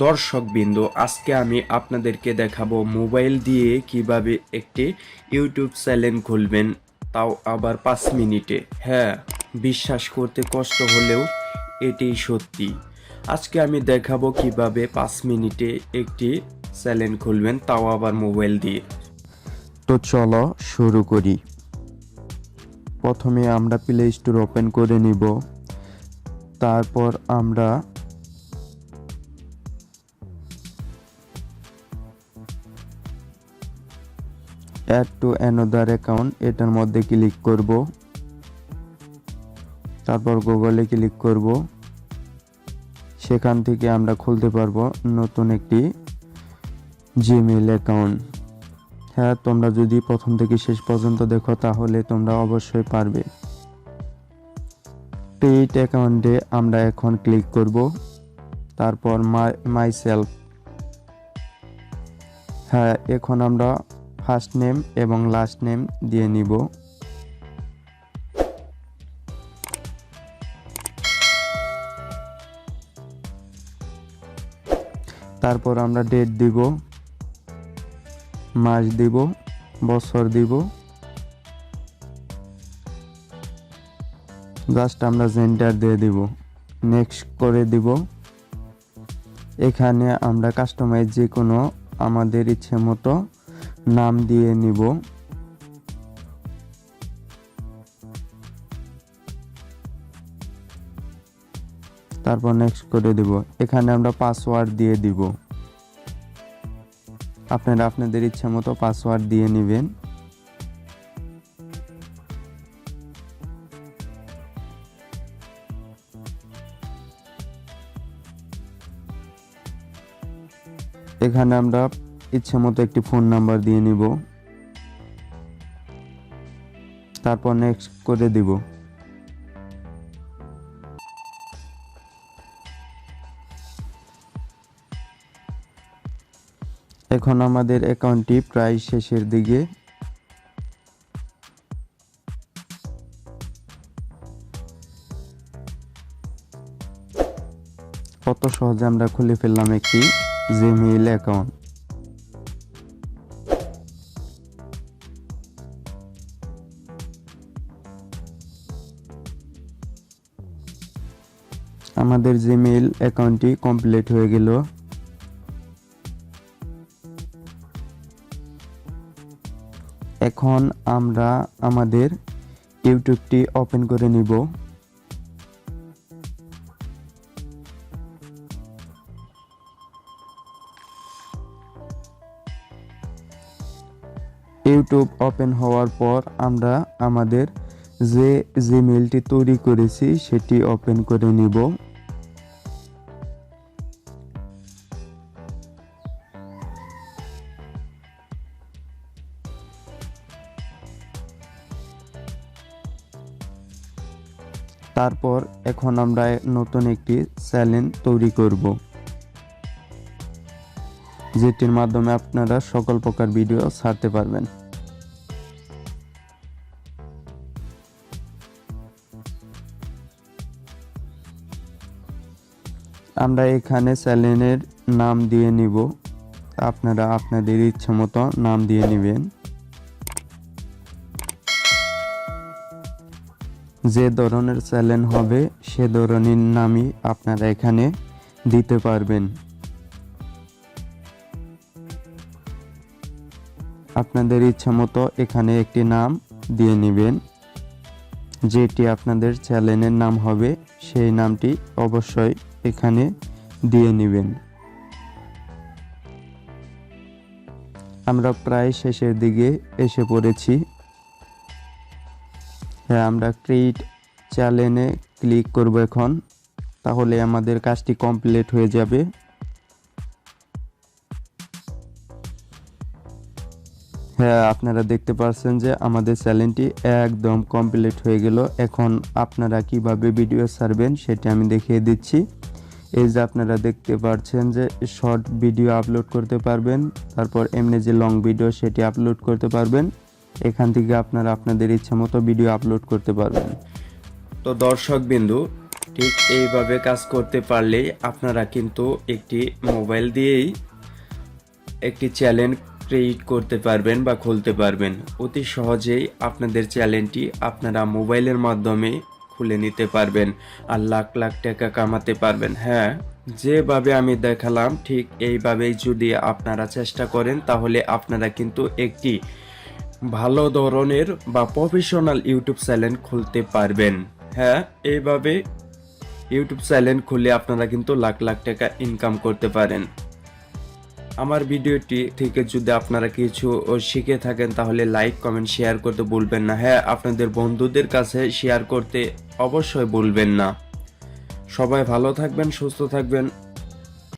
দর্শকবৃন্দ, আজকে আমি আপনাদেরকে দেখাবো মোবাইল দিয়ে কিভাবে একটি ইউটিউব চ্যানেল খুলবেন, তাও আবার 5 মিনিটে। হ্যাঁ, বিশ্বাস করতে কষ্ট হলেও এটি সত্যি। আজকে আমি দেখাবো কিভাবে 5 মিনিটে একটি চ্যানেল খুলবেন, তাও আবার মোবাইল দিয়ে। তো চলো শুরু করি। প্রথমে আমরা প্লে স্টোর ওপেন করে নিব। তারপর আমরা অ্যাড টু অ্যানাদার অ্যাকাউন্ট এটার মধ্যে ক্লিক করব। তারপর গুগলে ক্লিক করব। সেখান থেকে আমরা খুলতে পারবো নতুন একটি জিমেইল অ্যাকাউন্ট। হ্যাঁ, তোমরা যদি প্রথম থেকে শেষ পর্যন্ত দেখো তাহলে তোমরা অবশ্যই পারবে। ক্রিয়েট অ্যাকাউন্টে আমরা এখন ক্লিক করব। তারপর মাই সেলফ। হ্যাঁ, এখন আমরা ফার্স্ট নেম এবং লাস্ট নেম দিয়ে নিব। তারপর আমরা ডেট দিব, মাস দিব, বছর দিব। জাস্ট আমরা জেন্ডার দিয়ে দিব, নেক্সট করে দিব। এখানে আমরা কাস্টমাইজ যে কোনো আমাদের ইচ্ছে মতো নাম দিয়ে নিব। তারপর নেক্সট করে দিব। এখানে আমরা পাসওয়ার্ড দিয়ে দিব। আপনারা আপনাদের ইচ্ছে মতো পাসওয়ার্ড দিয়ে নেবেন। এখানে আমরা ইচ্ছে মতো একটি ফোন নাম্বার দিয়ে নিব। তারপর নেক্সট করে দিব। এখন আমাদের অ্যাকাউন্টটি প্রায় শেষের দিকে। কত সহজে আমরা খুলে ফেললাম একটি জিমেইল অ্যাকাউন্ট। আমাদের জিমেইল অ্যাকাউন্টটি কমপ্লিট হয়ে গেল। এখন আমরা আমাদের ইউটিউবটি ওপেন করে নিব। ইউটিউব ওপেন হওয়ার পর আমরা আমাদের যে জিমেইলটি তৈরি করেছি সেটি ওপেন করে নিব। তারপর এখন আমরা নতুন একটি চ্যানেল তৈরি করব, যেটির মাধ্যমে আপনারা সকল প্রকার ভিডিও ছাড়তে পারবেন। আমরা এখানে চ্যানেলের নাম দিয়ে নিব। আপনারা আপনাদের ইচ্ছা মতো নাম দিয়ে নেবেন। যে ধরনের চ্যানেল হবে সে ধরনের নামই আপনারা এখানে দিতে পারবেন। আপনাদের ইচ্ছা মতো এখানে একটি নাম দিয়ে নেবেন। যেটি আপনাদের চ্যানেলের নাম হবে সেই নামটি অবশ্যই এখানে দিয়ে নেবেন। আমরা প্রায় শেষের দিকে এসে পড়েছি। হ্যাঁ, আমরা ক্রিয়েট চ্যানেলে ক্লিক করব এখন। তাহলে আমাদের কাজটি কমপ্লিট হয়ে যাবে। হ্যাঁ, আপনারা দেখতে পাচ্ছেন যে আমাদের চ্যানেলটি একদম কমপ্লিট হয়ে গেল। এখন আপনারা কিভাবে ভিডিও ছাড়বেন সেটি আমি দেখিয়ে দিচ্ছি। এই যে আপনারা দেখতে পাচ্ছেন যে শর্ট ভিডিও আপলোড করতে পারবেন, তারপর এমনি যে লং ভিডিও সেটি আপলোড করতে পারবেন। এখান থেকে আপনারা আপনাদের ইচ্ছা মতো ভিডিও আপলোড করতে পারবেন। তো দর্শকবিন্দু, ঠিক এইভাবে কাজ করতে পারলেই আপনারা কিন্তু একটি মোবাইল দিয়েই একটি চ্যানেল ক্রিয়েট করতে পারবেন বা খুলতে পারবেন। অতি সহজেই আপনাদের চ্যানেলটি আপনারা মোবাইলের মাধ্যমে খুলে নিতে পারবেন আর লাখ লাখ টাকা কামাতে পারবেন। হ্যাঁ, যেভাবে আমি দেখালাম ঠিক এইভাবেই যদি আপনারা চেষ্টা করেন তাহলে আপনারা কিন্তু একটি ভালো ধরনের বা প্রফেশনাল ইউটিউব চ্যানেল খুলতে পারবেন। হ্যাঁ, এইভাবে ইউটিউব চ্যানেল খুলে আপনারা কিন্তু লাখ লাখ টাকা ইনকাম করতে পারেন। আমার ভিডিওটি থেকে যদি আপনারা কিছু শিখে থাকেন তাহলে লাইক কমেন্ট শেয়ার করতে ভুলবেন না। হ্যাঁ, আপনাদের বন্ধুদের কাছে শেয়ার করতে অবশ্যই ভুলবেন না। সবাই ভালো থাকবেন, সুস্থ থাকবেন।